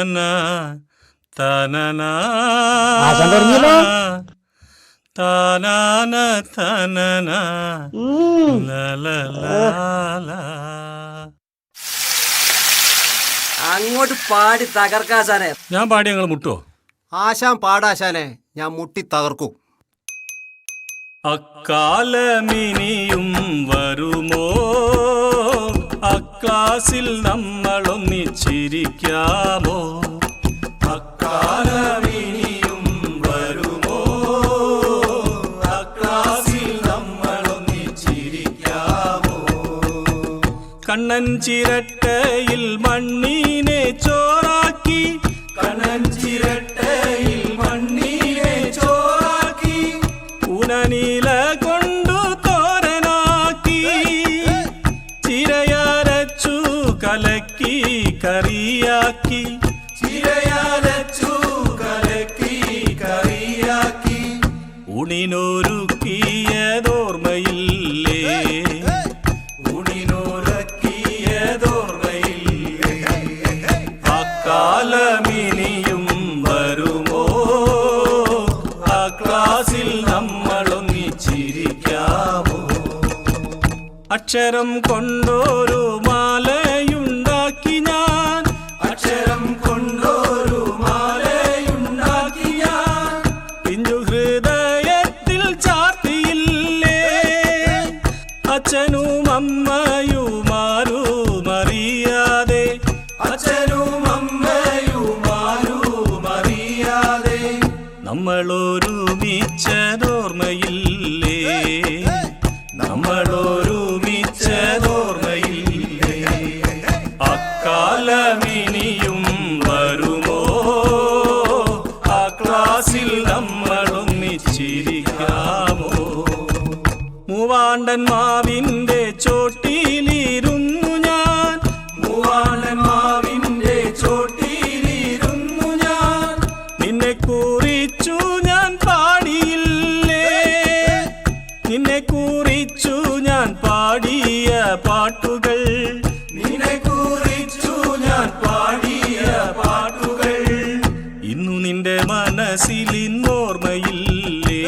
തനന താനാന തനന അങ്ങോട്ട് പാടി തകർക്കാശാനെ. ഞാൻ പാടി ഞങ്ങൾ മുട്ടുവോ? ആശാൻ പാടാശാനെ, ഞാൻ മുട്ടി തകർക്കും. അക്കാലമിനിയും വരുമോ, അക്ലാസിൽ നമ്മളൊന്നിച്ചിരിക്കാമോ? അക്കാലമിനിയും വരുമോ, അക്ലാസിൽ നമ്മളൊന്നിച്ചിരിക്കാമോ? കണ്ണൻ ചിരട്ടയിൽ മണ്ണിനെ ചോറാക്കി, കണ്ണൻ ചിരട്ടയിൽ മണ്ണിനെ ചോറാക്കി, ഉനനീല കൊണ്ടു തോരനാക്കി, ചിരയരച്ചു കലക്കി കറിയാക്കി, ചിരയരച്ചു കലക്കി കറിയാക്കി, ഉണിനൊരുക്കിയതോർമ്മയില്ലേ, ഉണിനൊരുക്കിയതോർമ്മയില്ലേ? അക്കാലമിനിയും വരുമോ, ആ ക്ലാസിൽ നമ്മളൊന്നിച്ചിരിക്കാമോ? അക്ഷരം കൊണ്ടൊരു മാലയുണ്ടാക്കി ഞാൻ, അക്ഷരം കൊണ്ടൊരു മാലയുണ്ടാക്കി ഞാൻ, പിഞ്ചു ഹൃദയത്തിൽ ചാർത്തിയില്ലേ, അച്ഛനും അമ്മയുമാരും അറിയാതെ, അച്ഛനും അമ്മയുമാരും അറിയാതെ, നമ്മളൊരുമിച്ചതോർമ്മയില്ലേ, നമ്മളൊരുമിച്ചതോർമ്മയില്ലേ? അക്കാലമിനിയും വരുമോ, ആ ക്ലാസിൽ നമ്മളൊന്നിച്ചിരിക്കാമോ? മൂവാണ്ടൻ മാവിന്റെ ചോട്ടിലിരുന്നു ഞാൻ, മൂവാണ്ടൻ മാവിന്റെ ചോട്ടിലിരുന്നു ഞാൻ, നിന്നെ കുറിച്ചു ഞാൻ പാടിയില്ലേ, നിന്നെ കുറിച്ചു ഞാൻ പാടിയ പാട്ടുകൾ, നിന്നെ കുറിച്ചു ഞാൻ പാടിയ പാട്ടുകൾ, ഇന്നു നിന്റെ മനസ്സിൽ ഇന്നോർമ്മയില്ലേ,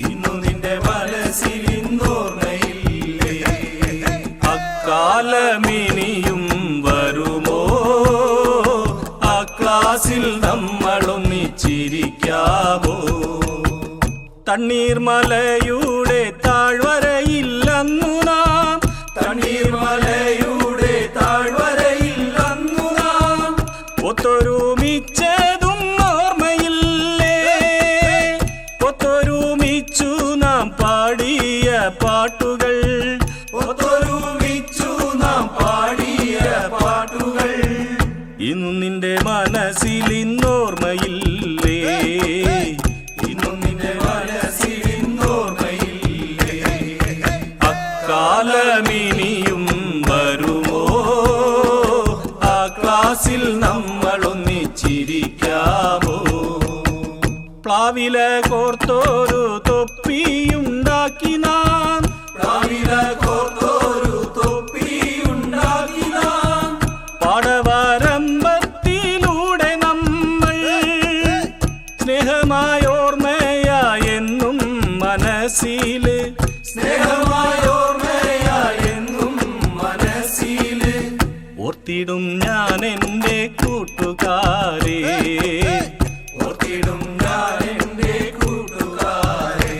ഇന്നു നിന്റെ മനസ്സിൽ ഇന്നോർമ്മയില്ലേ? അക്കാലമിനിയും വരുമോ, ആ ക്ലാസിൽ നമ്മളൊന്നിച്ചിരിക്കാമോ? തണ്ണീർമലയുടെ താഴ്വരയില്ലന്നു നാം, തണ്ണീർമലയുടെ താഴ്വരയില്ലന്നു നാം, ഒത്തൊരുമിച്ചതും ഓർമ്മയില്ലേ, ഒത്തൊരുമിച്ചു നാം പാടിയ പാട്ടുകൾ, ഒത്തൊരുമിച്ചു നാം പാടിയ പാട്ടുകൾ, ഇന്നു നിന്റെ മനസ്സിൽ ഇന്നോർമ്മയില്ലേ, ഇന്നു നിന്റെ മനസ്സിൽ ഇന്നോർമ്മയില്ലേ? അക്കാലമിനിയും വരുമോ, ആ ക്ലാസിൽ നമ്മളൊന്നിച്ചിരിക്കാമോ? പ്ലാവില കോർത്തൊരു തൊപ്പിയുണ്ടാക്കി നാം, പ്ലാവില കോർത്തൊരു തൊപ്പിയുണ്ടാക്കി നാം, പാടവരമ്പത്തിലൂടെ നമ്മൾ സ്നേഹമായോർമ്മയായെന്നും മനസ്സില്, സ്നേഹമായോർമ്മയായെന്നും മനസ്സില്, ഓർത്തിടും ഞാൻ എൻ്റെ കൂട്ടുകാരെ, ഓർത്തിടും ഞാൻ എൻ്റെ കൂട്ടുകാരെ.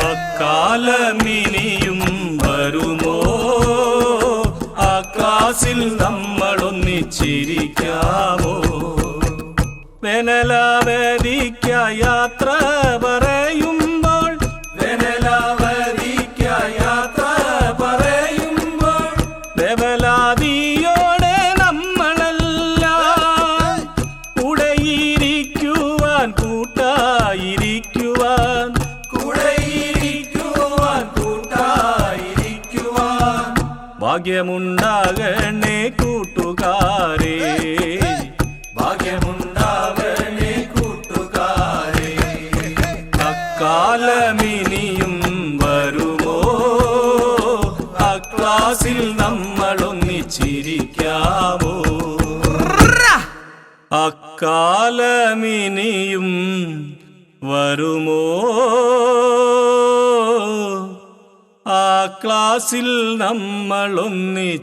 അക്കാലമിനിയും വരുമോ, ആ ക്ലാസിൽ നമ്മളൊന്നിച്ചിരിക്കാമോ? വേനലാവധിക്ക യാത്ര പറയുമ്പോൾ, വേനലാവധിക്ക യാത്ര പറയുമ്പോൾ, വേവലാതിയോടെ നമ്മളെല്ലാം കൂടെയിരിക്കുവാൻ, കൂട്ടായിരിക്കുവാൻ, കൂടെയിരിക്കുവാൻ, കൂട്ടായിരിക്കുവാൻ, ഭാഗ്യമുണ്ടാകണേ കൂട്ടുകാരേ, ഭാഗ്യമുണ്ടാകണേ കൂട്ടുകാരേ. അക്കാലമിനിയും വരുമോ, ആ ക്ലാസിൽ നമ്മളൊന്നിച്ചിരിക്കാമോ? കാലമിനിയും വരുമോ ആ ക്ലാസ്സിൽ നമ്മൾ ഒന്നിച്ചിരിക്കാമോ